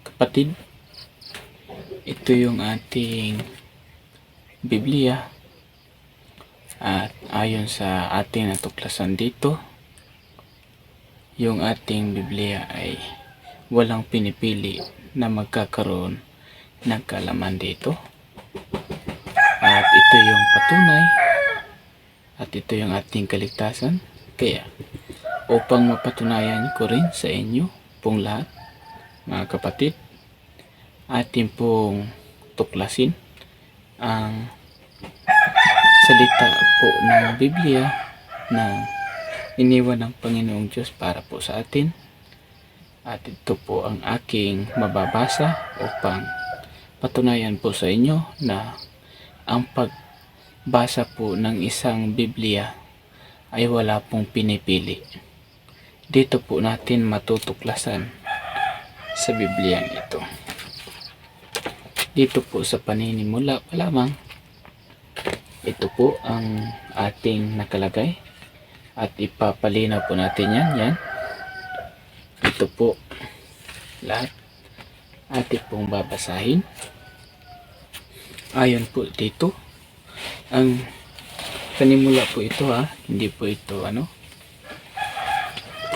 Kapatid, ito yung ating Biblia at ayon sa ating natuklasan dito, yung ating Biblia ay walang pinipili na magkakaroon ng kaalaman dito. At ito yung patunay at ito yung ating kaligtasan. Kaya upang mapatunayan ko rin sa inyo pong lahat, mga kapatid, atin pong tuklasin ang salita po ng Biblia na iniwan ng Panginoong Diyos para po sa atin. At ito po ang aking mababasa upang patunayan po sa inyo na ang pagbasa po ng isang Biblia ay wala pong pinipili. Dito po natin matutuklasan sa Biblia ito. Dito po sa paninimula pa lamang, ito po ang ating nakalagay at ipapalinaw po natin yan. Ito po lahat ating pong babasahin. Ayon po dito, ang panimula po ito hindi po ito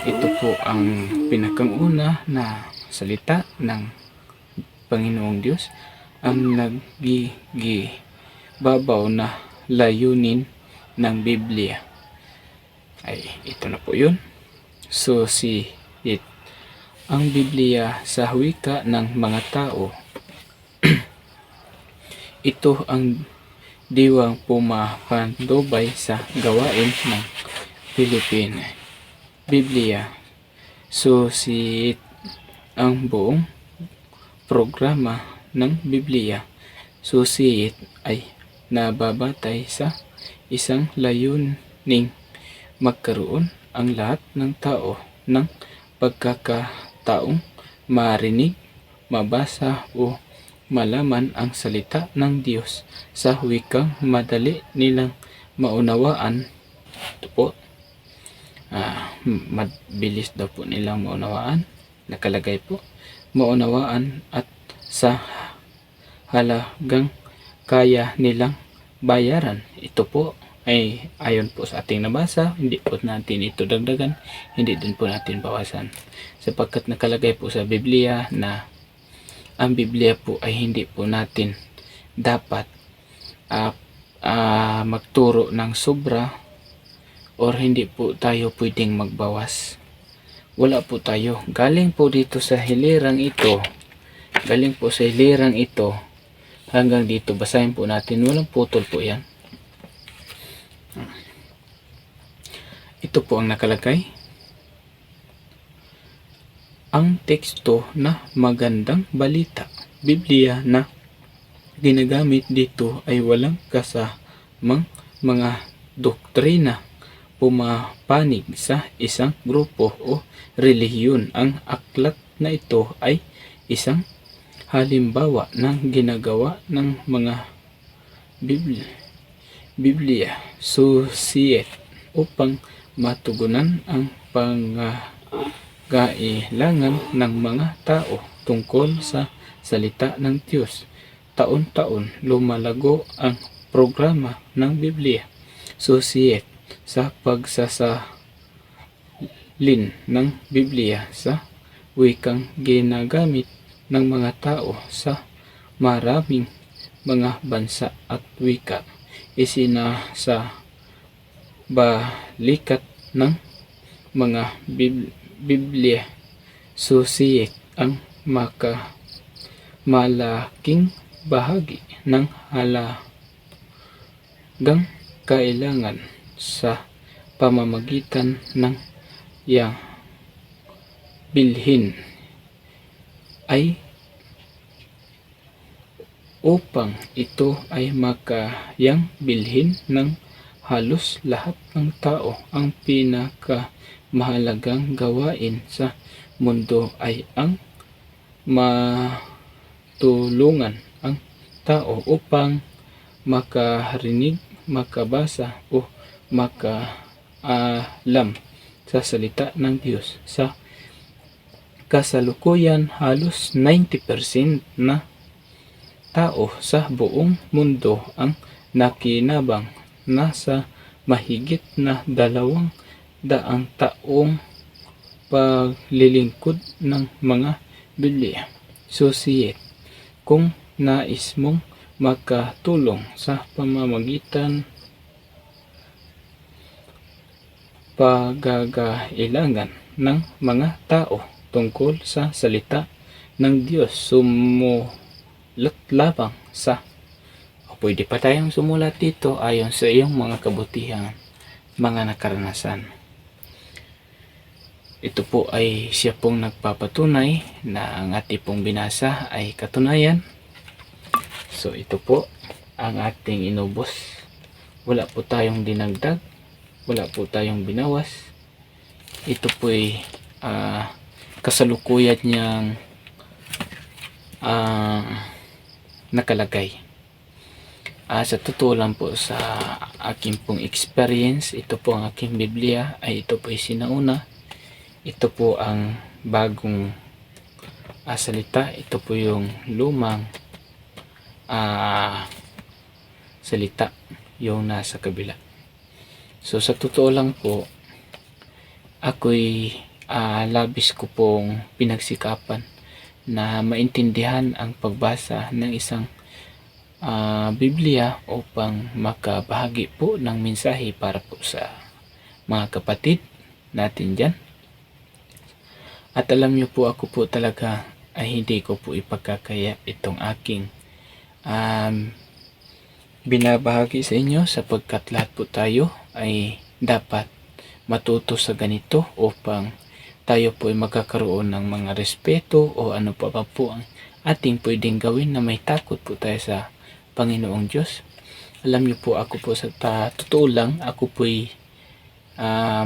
ito po ang pinakanguna na salita ng Panginoong Diyos, ang naggibabaw na layunin ng Biblia ay ito na po yun. So ang Biblia sa wika ng mga tao ito ang diwang pumapandubay sa gawain ng Pilipino. Biblia susit ang buong programa ng Biblia. Susit ay nababatay sa isang layuning magkaroon ang lahat ng tao ng pagkakataong marinig, mabasa o malaman ang salita ng Diyos sa wikang madali nilang maunawaan. Ito po, mabilis daw po nilang maunawaan, nakalagay po, maunawaan at sa halagang kaya nilang bayaran. Ito po ay ayon po sa ating nabasa, hindi po natin ito dagdagan, hindi din po natin bawasan, sapagkat nakalagay po sa Biblia na ang Biblia po ay hindi po natin dapat magturo ng sobra or hindi po tayo pwedeng magbawas. Wala po tayo. Galing po dito sa hilirang ito, hanggang dito, basahin po natin, walang putol po yan. Ito po ang nakalagay. Ang teksto na magandang balita, Biblia na ginagamit dito ay walang kasamang mga doktrina pumapanig sa isang grupo o relihiyon. Ang aklat na ito ay isang halimbawa ng ginagawa ng mga Biblia susiet upang matugunan ang pangangailangan ng mga tao tungkol sa salita ng Diyos. Taon-taon lumalago ang programa ng Biblia susiet sa pagsasalin ng Biblia sa wikang ginagamit ng mga tao sa maraming mga bansa at wika. Isinasa balikat ng mga Biblia susiet ang malaking bahagi ng halagang kailangan sa pamamagitan ng yang bilhin ay upang ito ay makayang bilhin ng halos lahat ng tao. Ang pinakamahalagang gawain sa mundo ay ang matulungan ang tao upang makarinig, makabasa o makaalam sa salita ng Diyos sa kasalukuyan halos 90% na tao sa buong mundo ang nakinabang na sa mahigit na 200 taong paglilingkod ng mga Biblia. Susiet, kung nais mong makatulong sa pamamagitan pagagailangan ng mga tao tungkol sa salita ng Diyos, sumulat labang sa o pwede pa tayong sumulat dito ayon sa iyong mga kabutihan, mga nakaranasan. Ito po ay siya pong nagpapatunay na ang ating pong binasa ay katunayan. So ito po ang ating inubos. Wala po tayong dinagdag, wala po tayong binawas. Ito po ay kasalukuyan niyang nakalagay. Sa totoo lang po, sa aking pong experience, ito po ang aking Biblia ay ito po ay sinauna. Ito po ang bagong salita. Ito po yung lumang salita, yung nasa kabila. So sa totoo lang po, ako'y labis ko pong pinagsikapan na maintindihan ang pagbasa ng isang Biblia upang makabahagi po ng mensahe para po sa mga kapatid natin dyan. At alam niyo po, ako po talaga ay hindi ko po ipagkakaya itong aking binabahagi sa inyo, sapagkat lahat po tayo ay dapat matuto sa ganito upang tayo po ay magkakaroon ng mga respeto o ano pa po ang ating pwedeng gawin na may takot po tayo sa Panginoong Diyos. Alam niyo po, ako po sa totoo lang, ako po ay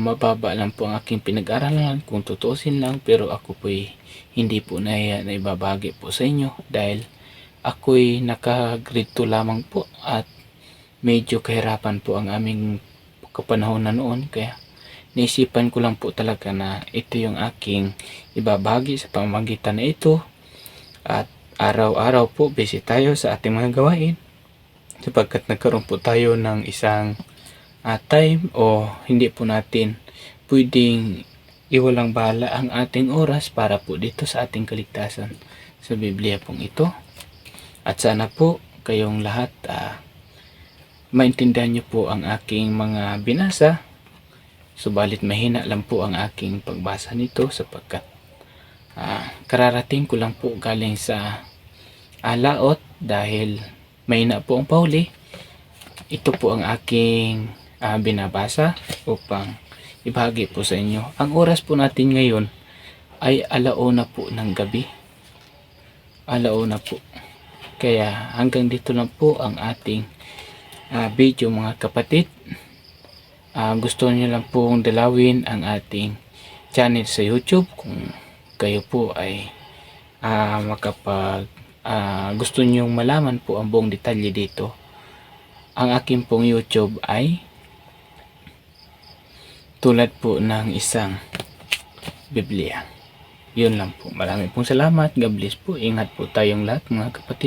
mababa lang po ang aking pinag-aralan kung tutuusin lang, pero ako po ay hindi po na ibabahagi po sa inyo dahil ako ay naka-grade 2 lamang po at medyo kahirapan po ang aming kapanahon na noon, kaya naisipan ko lang po talaga na ito yung aking ibabahagi sa pamamagitan na ito. At araw-araw po busy tayo sa ating mga gawain, sapagkat nagkaroon po tayo ng isang time o hindi po natin pwedeng iwalang bahala ang ating oras para po dito sa ating kaligtasan sa Biblia pong ito. At sana po kayong lahat maintindihan nyo po ang aking mga binasa. Subalit mahina lang po ang aking pagbasa nito, sapagkat kararating ko lang po galing sa laot dahil mahina po ang pauli. Ito po ang aking binabasa upang ibahagi po sa inyo. Ang oras po natin ngayon ay 1:00 po ng gabi. 1:00 po. Kaya hanggang dito lang po ang ating video, mga kapatid. Gusto niyo lang pong dalawin ang ating channel sa YouTube kung kayo po ay gusto niyong malaman po ang buong detalye dito. Ang aking pong YouTube ay tulad po ng isang Biblia. Yun lang po. Maraming pong salamat. God bless po. Ingat po tayong lahat, mga kapatid.